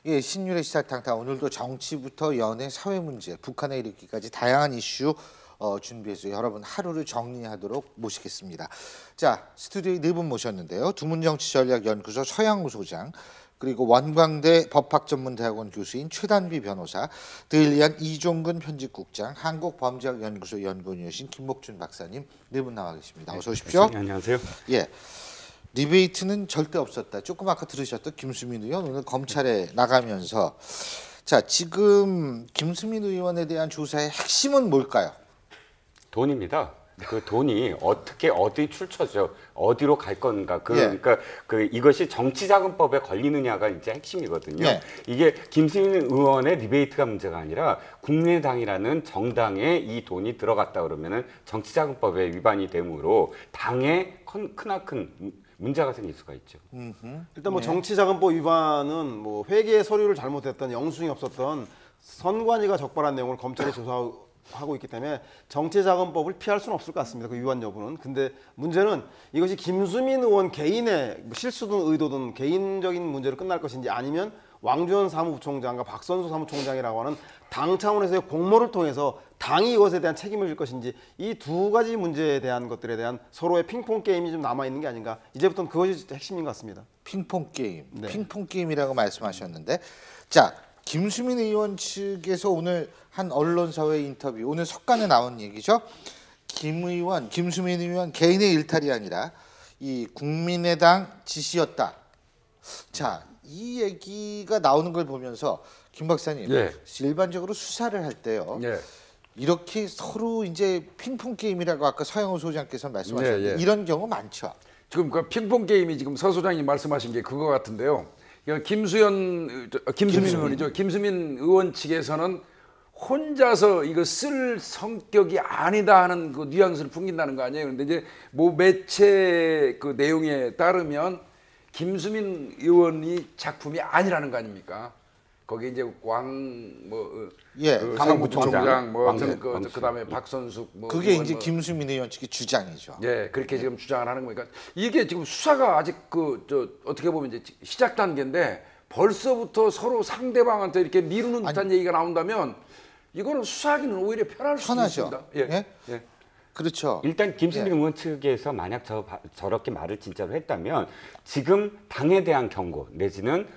예, 신율의 시사탕탕 오늘도 정치부터 연애, 사회 문제, 북한에 이르기까지 다양한 이슈 준비해서 여러분 하루를 정리하도록 모시겠습니다. 자, 스튜디오에 네 분 모셨는데요. 두문정치전략연구소 서양우 소장, 그리고 원광대 법학전문대학원 교수인 최단비 변호사, 데일리안 이종근 편집국장, 한국범죄학연구소 연구원이신 김목준 박사님 네 분 나와 계십니다. 어서 오십시오. 네, 안녕하세요. 예. 디베이트는 절대 없었다. 조금 아까 들으셨던 김수민 의원 오늘 검찰에 나가면서 자, 지금 김수민 의원에 대한 조사의 핵심은 뭘까요? 돈입니다. 그 돈이 어떻게 어디 출처죠? 어디로 갈 건가? 그러니까 이것이 정치자금법에 걸리느냐가 이제 핵심이거든요. 예. 이게 김수민 의원의 디베이트가 문제가 아니라 국민의당이라는 정당에 이 돈이 들어갔다 그러면은 정치자금법에 위반이 되므로 당에 크나큰 문제가 생길 수가 있죠. 일단 뭐 정치자금법 위반은 뭐 회계 서류를 잘못했던, 영수증이 없었던, 선관위가 적발한 내용을 검찰이 조사하고 있기 때문에 정치자금법을 피할 수는 없을 것 같습니다. 그 위반 여부는. 근데 문제는 이것이 김수민 의원 개인의 실수든 의도든 개인적인 문제로 끝날 것인지, 아니면 왕주현 사무부총장과 박선수 사무총장이라고 하는 당 차원에서의 공모를 통해서 당이 이것에 대한 책임을 질 것인지, 이 두 가지 문제에 대한 것들에 대한 서로의 핑퐁 게임이 좀 남아 있는 게 아닌가. 이제부터는 그것이 핵심인 것 같습니다. 핑퐁 게임, 네. 핑퐁 게임이라고 말씀하셨는데, 자, 김수민 의원 측에서 오늘 한 언론사회 인터뷰, 오늘 석간에 나온 얘기죠. 김수민 의원 개인의 일탈이 아니라 이 국민의당 지시였다. 자, 이 얘기가 나오는 걸 보면서 김 박사님, 예. 일반적으로 수사를 할 때요. 예. 이렇게 서로 이제 핑퐁 게임이라고 아까 서영우 소장께서 말씀하셨는데 예, 예. 이런 경우 많죠. 지금 그 핑퐁 게임이 지금 서 소장님 말씀하신 게 그거 같은데요. 김수민 의원이죠. 김수민 의원 측에서는 혼자서 이거 쓸 성격이 아니다 하는 그 뉘앙스를 풍긴다는 거 아니에요. 그런데 이제 뭐 매체 그 내용에 따르면 김수민 의원이 작품이 아니라는 거 아닙니까? 거기 이제 예, 사무총장 뭐 왕실, 그다음에 박선숙 그게 이제 김수민 의원 측의 주장이죠. 예, 그렇게 지금 주장을 하는 거니까 이게 지금 수사가 아직 어떻게 보면 이제 시작 단계인데 벌써부터 서로 상대방한테 이렇게 미루는 듯한 얘기가 나온다면 이거는 수사하기는 오히려 편할 수 있습니다. 예? 예. 그렇죠. 일단 김수민 의원 측에서 만약 저렇게 말을 진짜로 했다면 지금 당에 대한 경고 내지는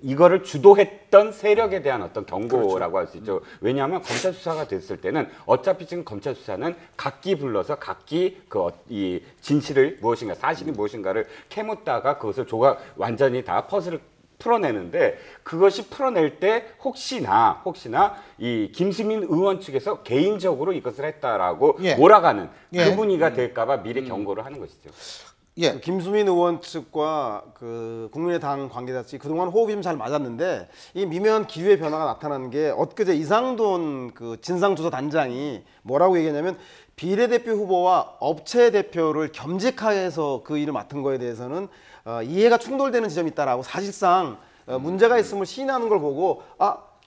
이거를 주도했던 세력에 대한 어떤 경고라고 할 수 있죠. 왜냐하면 검찰 수사가 됐을 때는 어차피 지금 검찰 수사는 각기 불러서 각기 이 진실을 무엇인가, 사실이 무엇인가를 캐묻다가 그것을 완전히 다 퍼즐을 풀어내는데, 그것이 풀어낼 때 혹시나 이 김수민 의원 측에서 개인적으로 이것을 했다라고 몰아가는 그 분위기가 될까봐 미리 경고를 하는 것이죠. 예. 그 김수민 의원 측과 그 국민의당 관계자 측이 그동안 호흡이 좀 잘 맞았는데, 이 미묘한 기류의 변화가 나타나는 게 엊그제 이상돈 그 진상조사단장이 뭐라고 얘기했냐면, 비례대표 후보와 업체 대표를 겸직해서 그 일을 맡은 거에 대해서는 이해가 충돌되는 지점이 있다라고, 사실상 문제가 있음을 시인하는 걸 보고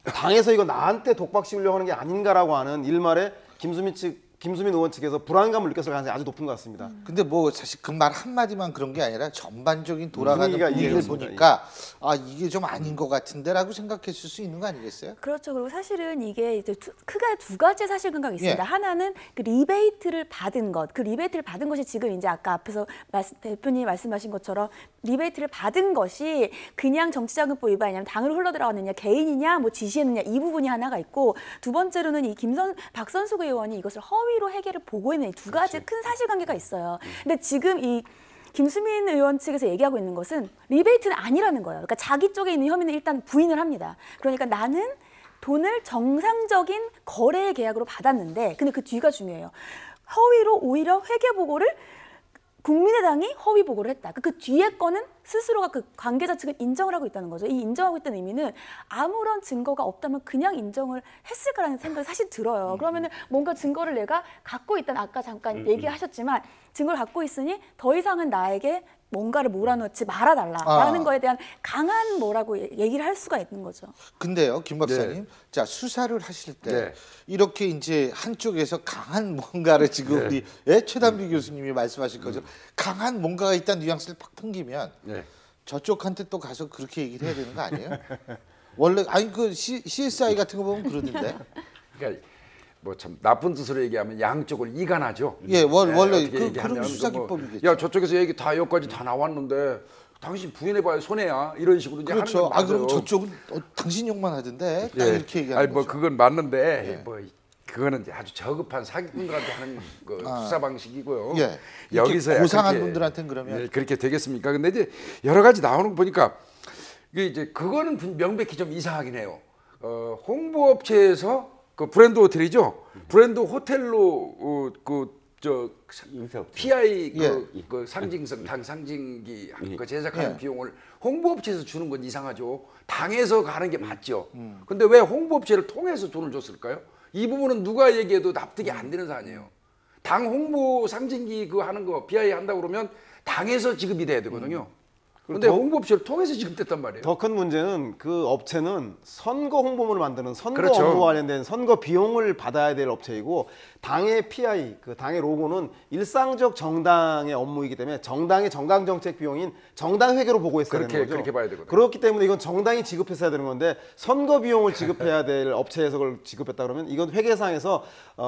당에서 이거 나한테 독박 씌우려고 하는 게 아닌가라고 하는 일말에 김수민 의원 측에서 불안감을 느꼈을 가능성이 아주 높은 것 같습니다. 근데 뭐 사실 그 말 한마디만 그런 게 아니라 전반적인 돌아가는 분위기를 이해했습니다. 보니까 이게 좀 아닌 것 같은데라고 생각했을 수 있는 거 아니겠어요? 그렇죠. 그리고 사실은 이게 이제 크게 두 가지 사실관계가 있습니다. 예. 하나는 그 리베이트를 받은 것, 그 리베이트를 받은 것이 지금 이제 아까 앞에서 대표님이 말씀하신 것처럼 리베이트를 받은 것이 그냥 정치자금법 위반이냐면 당으로 흘러들어갔느냐, 개인이냐, 뭐 지시했느냐, 이 부분이 하나가 있고, 두 번째로는 이 박선숙 의원이 이것을 허위로 회계를 보고했는 이 두 가지 큰 사실관계가 있어요. 근데 지금 이 김수민 의원 측에서 얘기하고 있는 것은 리베이트는 아니라는 거예요. 그러니까 자기 쪽에 있는 혐의는 일단 부인을 합니다. 그러니까 나는 돈을 정상적인 거래의 계약으로 받았는데, 근데 그 뒤가 중요해요. 허위로 오히려 회계 보고를 국민의당이 허위 보고를 했다. 그 뒤에 거는 스스로가 그 관계자 측을 인정을 하고 있다는 거죠. 이 인정하고 있다는 의미는 아무런 증거가 없다면 그냥 인정을 했을까라는 생각이 사실 들어요. 그러면은 뭔가 증거를 내가 갖고 있다는, 아까 잠깐 얘기하셨지만 증거를 갖고 있으니 더 이상은 나에게 뭔가를 몰아넣지 말아달라라는 거에 대한 강한 뭐라고 얘기를 할 수가 있는 거죠. 근데요, 김 박사님, 자, 수사를 하실 때 이렇게 이제 한쪽에서 강한 뭔가를 지금 우리 최단비 교수님이 말씀하신 것처럼 강한 뭔가가 있다는 뉘앙스를 팍 풍기면 저쪽한테 또 가서 그렇게 얘기를 해야 되는 거 아니에요? 원래 아니 그 CSI 같은 거 보면 그러던데. 그러니까 뭐 참 나쁜 뜻으로 얘기하면 양쪽을 이간하죠. 예, 원래 어떻게 그런 얘기하냐면 수사 뭐, 기법이겠죠. 야 저쪽에서 얘기 다 여기까지 다 나왔는데 당신 부인해봐야 손해야 이런 식으로 이제 그렇죠. 하는 건 그럼 맞아요. 저쪽은 당신 욕만 하던데 딱 예. 이렇게 얘기하는 아니 뭐 거죠. 그건 맞는데 뭐 그거는 이제 아주 저급한 사기꾼들한테 하는 그 수사 방식이고요. 예. 이렇게 여기서 고상한 그렇게, 분들한테는 그러면 예, 그렇게 되겠습니까? 근데 이제 여러 가지 나오는 거 보니까 이게 이제 그거는 명백히 좀 이상하긴 해요. 홍보업체에서 그 브랜드 호텔이죠. 브랜드 호텔로 그저 인쇄업체. PI 예. 그 상징성 당 상징기 예. 그 제작하는 예. 비용을 홍보업체에서 주는 건 이상하죠. 당에서 가는 게 맞죠. 근데 왜 홍보업체를 통해서 돈을 줬을까요? 이 부분은 누가 얘기해도 납득이 안 되는 사안이에요. 당 홍보 상징기 그 하는 거 PI 한다고 그러면 당에서 지급이 돼야 되거든요. 근데 홍보업체를 통해서 지급됐단 말이에요. 더 큰 문제는 그 업체는 선거 홍보물을 만드는 선거 그렇죠. 업무와 관련된 선거 비용을 받아야 될 업체이고 당의 PI, 그 당의 로고는 일상적 정당의 업무이기 때문에 정당의 정강 정책 비용인 정당 회계로 보고했어야 그렇게- 되는 거죠. 그렇게 봐야 되거든요. 그렇기 때문에 이건 정당이 지급했어야 되는 건데 선거 비용을 지급해야 될 업체에서 그걸 지급했다 그러면 이건 회계상에서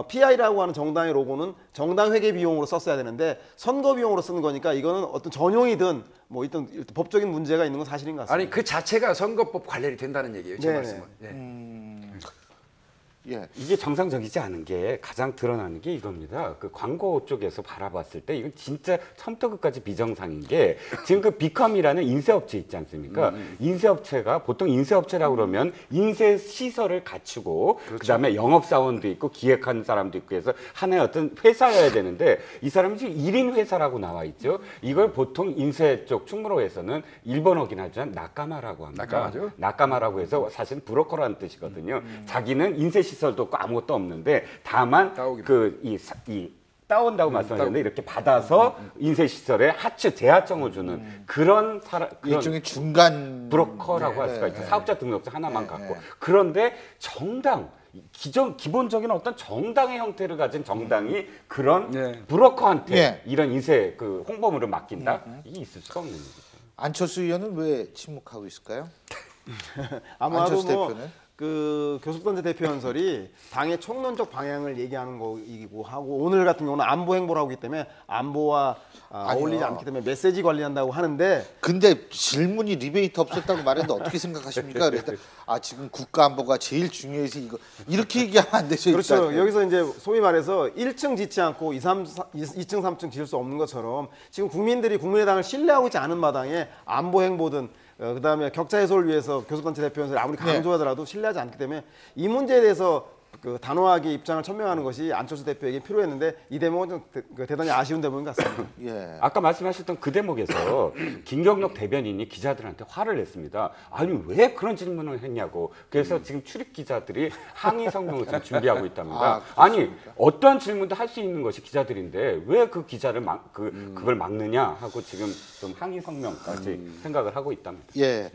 PI라고 하는 정당의 로고는 정당 회계 비용으로 썼어야 되는데 선거 비용으로 쓰는 거니까 이거는 어떤 전용이든 뭐 일단 법적인 문제가 있는 건 사실인 것 같습니다. 아니 그 자체가 선거법 관련이 된다는 얘기예요. 제 네네. 말씀은. 예. 예. 이게 정상적이지 않은 게 가장 드러나는 게 이겁니다. 그 광고 쪽에서 바라봤을 때 이건 진짜 천도끝까지 비정상인 게 지금 그 비컴이라는 인쇄업체 있지 않습니까? 인쇄업체가 보통 인쇄업체라고 그러면 인쇄 시설을 갖추고 그다음에 영업사원도 있고 기획하는 사람도 있고 해서 하나의 어떤 회사여야 되는데 이 사람이 지금 1인 회사라고 나와 있죠. 이걸 보통 인쇄 쪽 충무로에서는 일본어긴 하지만 나까마라고 합니다. 나까마죠. 나까마라고 해서 사실 브로커라는 뜻이거든요. 자기는 인쇄 시설도 없고 아무것도 없는데 다만 따오기만. 이 따온다고 말씀하셨는데 이렇게 받아서 인쇄 시설에 하츠 재하청을 주는 그런 일종의 중간 브로커라고 할 수가 있죠. 사업자 등록증 하나만 갖고. 그런데 정당 기본적인 어떤 정당의 형태를 가진 정당이 그런 네. 브로커한테 예. 이런 인쇄 그 홍보물을 맡긴다? 이게 있을 수가 없는 거죠. 안철수 의원은 왜 침묵하고 있을까요? 아마도 안철수 뭐 대표는? 그 교섭단체 대표 연설이 당의 총론적 방향을 얘기하는 거이고 하고 오늘 같은 경우는 안보 행보를 하기 때문에 안보와 어울리지 않기 때문에 메시지 관리한다고 하는데 근데 질문이 리베이트 없었다고 말했는데 어떻게 생각하십니까? 그랬더니 지금 국가 안보가 제일 중요해서 이거 이렇게 얘기하면 안 되죠. 그렇죠. 일단은. 여기서 이제 소위 말해서 1층 짓지 않고 2층, 3층 지을 수 없는 것처럼 지금 국민들이 국민의당을 신뢰하고 있지 않은 마당에 안보 행보든 그다음에 격차 해소를 위해서 교섭단체 대표 연설이 아무리 강조하더라도 신뢰하지 않기 때문에 이 문제에 대해서 그 단호하게 입장을 천명하는 것이 안철수 대표에게 필요했는데 이 대목은 좀 대단히 아쉬운 대목인 것 같습니다. 예. 아까 말씀하셨던 그 대목에서 김경록 대변인이 기자들한테 화를 냈습니다. 아니 왜 그런 질문을 했냐고. 그래서 지금 출입 기자들이 항의 성명을 지금 준비하고 있답니다. 아니 어떠한 질문도 할 수 있는 것이 기자들인데 왜 그 기자를 그걸 막느냐 하고 지금 좀 항의 성명까지 생각을 하고 있답니다. 예.